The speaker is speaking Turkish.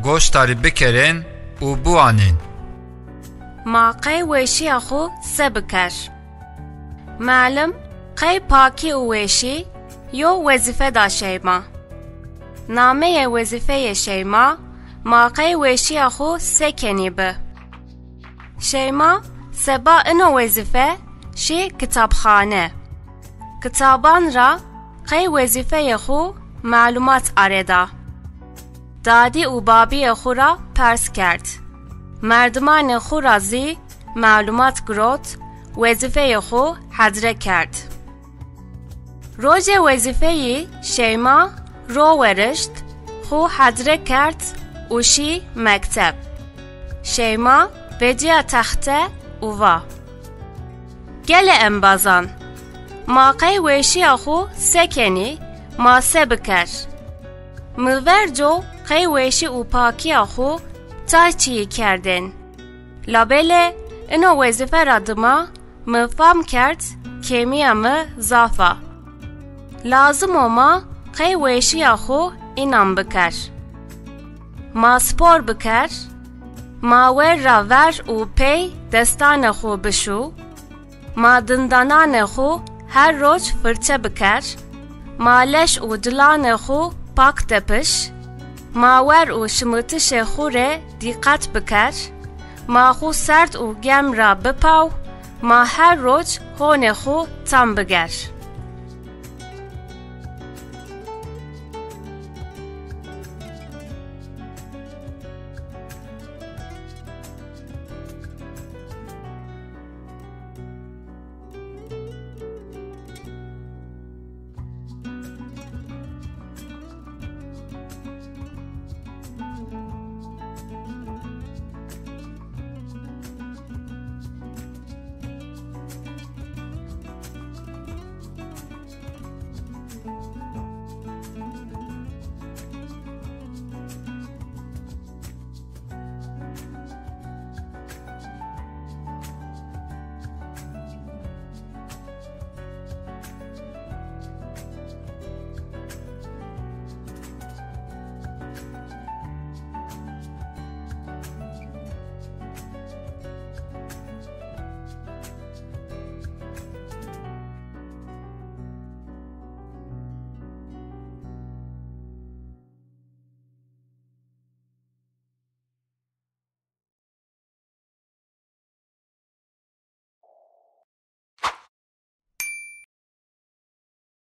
goştarî bikerin û buanîn. Ma qey wêşiya xwe se bikir. Melim, qey pakî û wêşî yo wezîfe da Şeyma. Nameyê wezîfeyê Şeyma, ma qey wêşiya xwe se kenî bi. Şeyma, seba ino wezîfe şî kitapxane. Kitaban ra qey wezîfeyê xwe malumat arêda. Dadî û babiyê xwe ra pers kerd. Merdimanê xwe ra zî malumat girot, wezîfeyê xwe hedre kerd. Rojê wezîfeyî Şeyma ro werişt, xwe hedre kerd û şî mekteb. Şeyma veciya texte û va. Gelê em bazan. Ma qey wêşiya xwe se kenî, ma se bikir. Mi verco qey wêşî û pakiya xwe ta çiyî kerdin. Labelê ino wezîfe ra dima mi fam kerd kêmiya mi zafa. Lazim o ma qey wêşiya xwe înan bikir. Ma spor bikir, ma wer ra ver û pey destanê xwe bişû, ma dindananê xwe her roj firçe bikir, ma leş û cilanê xwe pak tepiş, ma wer û şimitişê xwe rê dîqet bikir, ma xwe sert û gem ra bipaw, ma her roj honê xwe tam bigir.